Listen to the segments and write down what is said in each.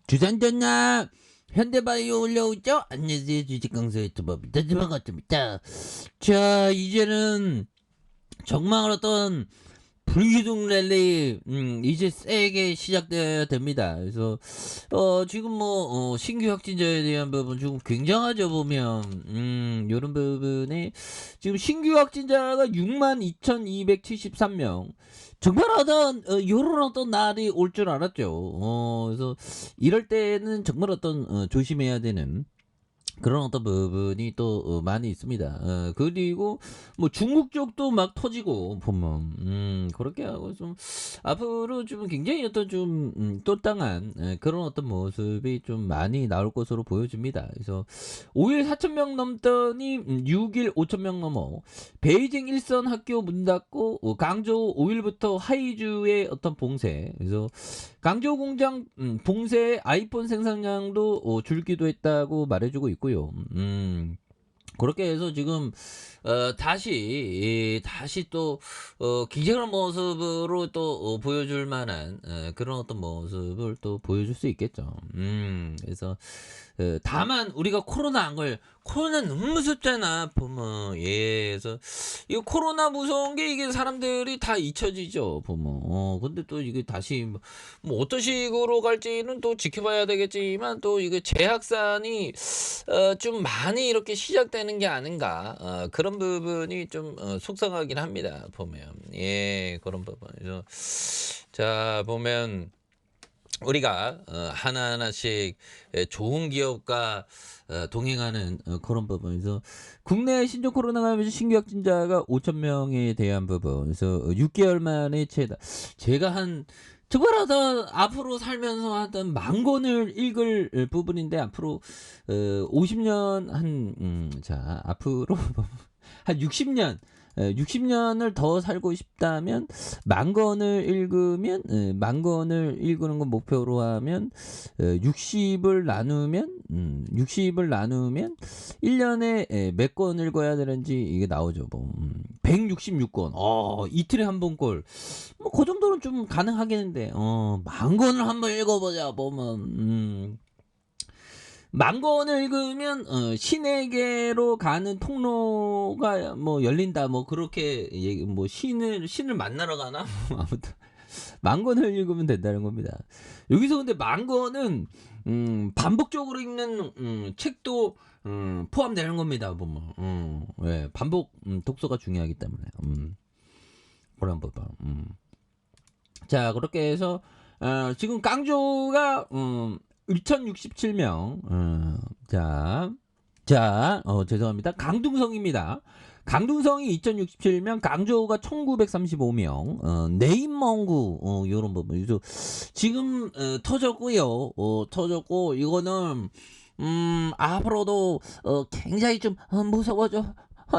주산전나 현대바이오 올라오죠? 안녕하세요. 주식강사 유튜버 반갑습니다. 자, 이제는 정말 어떤 불기둥 랠리 이제 세게 시작돼야 됩니다. 그래서 지금 신규 확진자에 대한 부분 좀 굉장하죠. 보면 요런 부분에 지금 신규 확진자가 62,273명. 정말 요런 어떤 날이 올 줄 알았죠. 그래서 이럴 때는 정말 조심해야 되는 그런 어떤 부분이 또 많이 있습니다. 그리고 뭐 중국 쪽도 막 터지고 보면 그렇게 하고 좀 앞으로 좀 굉장히 똘땅한 그런 어떤 모습이 좀 많이 나올 것으로 보여집니다. 그래서 5일 4,000명 넘더니 6일 5,000명 넘어 베이징 일선 학교 문 닫고 강조 5일부터 하이주의 어떤 봉쇄. 그래서 강조 공장 봉쇄 아이폰 생산량도 줄기도 했다고 말해주고 있고요. 그렇게 해서 지금 다시 또 기재한 모습으로 또 보여줄 만한 그런 어떤 모습을 또 보여줄 수 있겠죠. 그래서 다만 우리가 코로나 너무 무섭잖아 보면. 그래서 이거 코로나 무서운 게 이게 사람들이 다 잊혀지죠 보면. 근데 또 이게 다시 뭐 어떤 식으로 갈지는 또 지켜봐야 되겠지만, 또 이게 재확산이 좀 많이 이렇게 시작되는 게 아닌가, 그런 부분이 좀 속상하긴 합니다 보면. 그런 부분. 그래서 자 보면 우리가 하나하나씩 좋은 기업과 동행하는 그런 부분에서 국내 신종 코로나 감염 신규 확진자가 5,000명에 대한 부분. 그래서 6개월 만에 제가 정말 앞으로 살면서 하던 만 권을 읽을 부분인데, 앞으로 50년 앞으로 한 60년을 더 살고 싶다면 만 권을 읽으면, 만 권을 읽는 건 목표로 하면 60을 나누면 1년에 몇 권 읽어야 되는지 이게 나오죠. 166권. 이틀에 한 번꼴. 뭐 그 정도는 좀 가능하겠는데. 만 권을 한번 읽어보자 보면. 만 권을 읽으면 신에게로 가는 통로가 뭐 열린다, 뭐 그렇게 뭐 신을 만나러 가나? 아무튼 만 권을 읽으면 된다는 겁니다. 여기서 근데 만 권은 반복적으로 읽는 책도 포함되는 겁니다 보면. 반복 독서가 중요하기 때문에. 그런 부분. 자, 그렇게 해서 지금 강조가 2,067명. 죄송합니다. 강둥성입니다. 강둥성이 2,067명, 강조가 1,935명, 네임멍구, 요런 부분. 그래서 지금, 터졌고요. 터졌고, 이거는, 앞으로도, 굉장히 좀, 무서워져.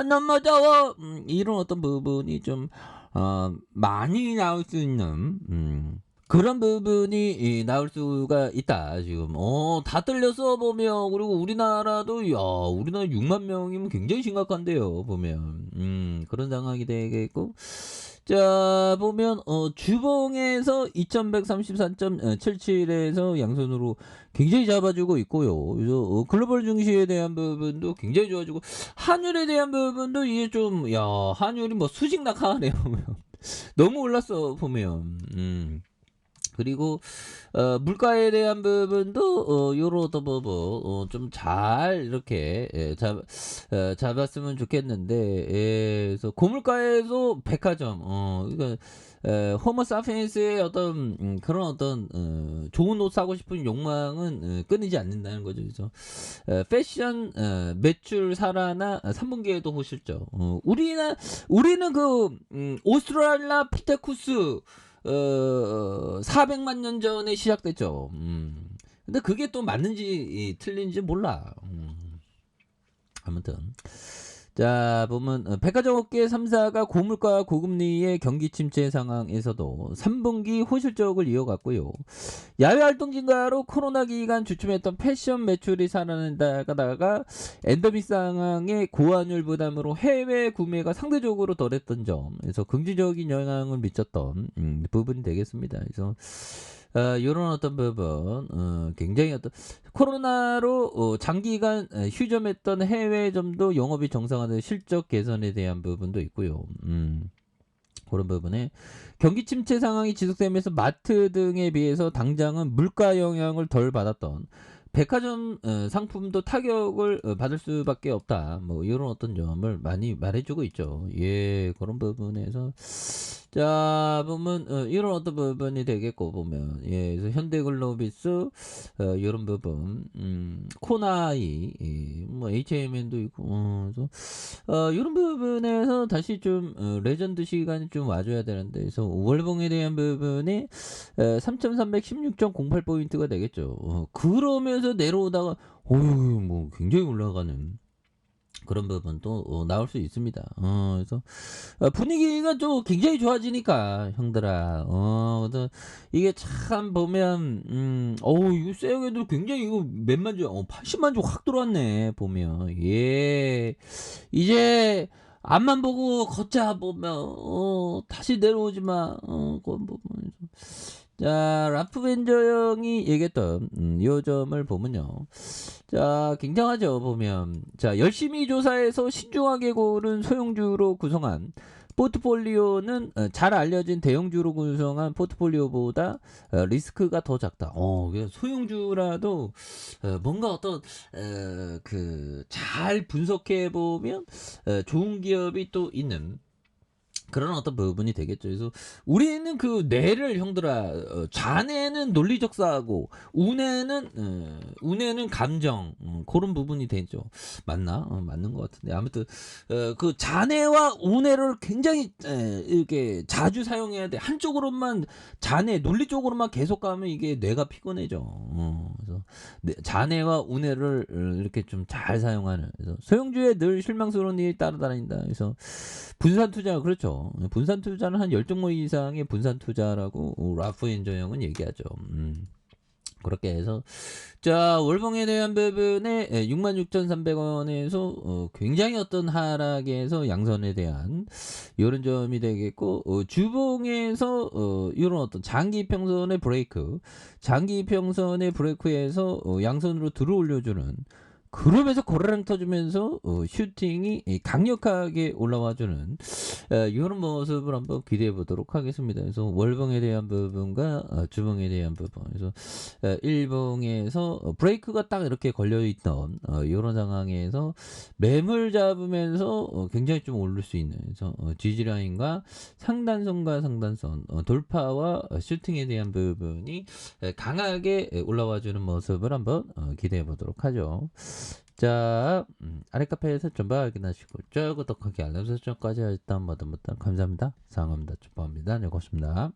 너무 무서워. 이런 어떤 부분이 좀, 많이 나올 수 있는, 그런 부분이 나올 수가 있다. 지금 다 뚫렸어 보면. 그리고 우리나라도 우리나라 6만 명이면 굉장히 심각한데요 보면. 그런 상황이 되겠고, 자 보면 주봉에서 2134.77에서 양손으로 굉장히 잡아주고 있고요. 그래서 글로벌 증시에 대한 부분도 굉장히 좋아지고, 환율에 대한 부분도 이게 좀 환율이 뭐 수직 낙하하네요 너무 올랐어 보면. 그리고 물가에 대한 부분도 요런 부분 좀 잘 이렇게 잡았으면 좋겠는데, 그래서 고물가에서 백화점, 그러니까 호모 사피엔스의 어떤 그런 어떤 좋은 옷 사고 싶은 욕망은 끊이지 않는다는 거죠. 그래서 패션 매출 살아나 3분기에도 호실적. 우리는 그 오스트랄라피테쿠스 400만 년 전에 시작됐죠. 근데 그게 또 맞는지 틀린지 몰라. 아무튼. 자, 보면 백화점 업계 3사가 고물가 고금리의 경기 침체 상황에서도 3분기 호실적을 이어갔고요. 야외 활동 증가로 코로나 기간 주춤했던 패션 매출이 살아난다가 엔더믹 상황의 고환율 부담으로 해외 구매가 상대적으로 덜했던 점, 그래서 긍정적인 영향을 미쳤던 부분이 되겠습니다. 그래서 요런 어떤 부분 굉장히 어떤 코로나로 장기간 휴점했던 해외점도 영업이 정상화된 실적 개선에 대한 부분도 있고요. 그런 부분에 경기 침체 상황이 지속되면서 마트 등에 비해서 당장은 물가 영향을 덜 받았던 백화점 상품도 타격을 받을 수밖에 없다. 뭐 이런 어떤 점을 많이 말해주고 있죠. 예, 그런 부분에서 자 보면 이런 어떤 부분이 되겠고 보면 예, 그래서 현대글로비스 이런 부분, 코나이, 뭐 H&M도 있고, 그래서 이런 부분에서 다시 좀 레전드 시간이 좀 와줘야 되는데, 그래서 월봉에 대한 부분이 3,316.08포인트가 되겠죠. 그러면서 내려오다가 어휴 뭐 굉장히 올라가는 그런 부분도 나올 수 있습니다. 그래서 분위기가 좀 굉장히 좋아지니까 형들아. 그래서 이게 참 보면 어우 이거 세영애들 굉장히 이거 몇만 주 80만 주 확 들어왔네 보면. 예. 이제 앞만 보고 걷자 보면 다시 내려오지 마. 그런 부분에서. 자, 라프벤저 형이 얘기했던 요 점을 보면요. 자, 굉장하죠, 보면. 자, 열심히 조사해서 신중하게 고른 소형주로 구성한 포트폴리오는 잘 알려진 대형주로 구성한 포트폴리오보다 리스크가 더 작다. 소형주라도 뭔가 어떤 그 잘 분석해 보면 좋은 기업이 또 있는 그런 어떤 부분이 되겠죠. 그래서 우리는 그 뇌를 형들아 좌뇌는 논리적 사고 우뇌는 감정 그런 부분이 되죠. 맞나? 맞는 것 같은데 아무튼 그 좌뇌와 우뇌를 굉장히 이렇게 자주 사용해야 돼. 한쪽으로만 좌뇌 논리 쪽으로만 계속 가면 이게 뇌가 피곤해져. 그래서 좌뇌와 우뇌를 이렇게 좀 잘 사용하는. 그래서 소형주에 늘 실망스러운 일이 따라다닌다. 그래서 분산 투자 그렇죠. 분산 투자는 한 10종목 이상의 분산 투자라고 라프 엔저 형은 얘기하죠. 그렇게 해서 자 월봉에 대한 부분에 66,300원에서 굉장히 어떤 하락에서 양선에 대한 이런 점이 되겠고 주봉에서 이런 어떤 장기 평선의 브레이크 장기 평선의 브레이크에서 양선으로 들어 올려주는 그러면서 고라랑 터지면서 슈팅이 강력하게 올라와주는 이런 모습을 한번 기대해 보도록 하겠습니다. 그래서 월봉에 대한 부분과 주봉에 대한 부분, 그래서 일봉에서 브레이크가 딱 이렇게 걸려 있던 이런 상황에서 매물 잡으면서 굉장히 좀 오를 수 있는 그래서 지지 라인과 상단선과 상단선 돌파와 슈팅에 대한 부분이 강하게 올라와주는 모습을 한번 기대해 보도록 하죠. 자, 아래 카페에서 전방 확인하시고, 쭉 구독하기 알람 설정까지 일단 모두 감사합니다. 사랑합니다. 축복합니다. 네, 고맙습니다.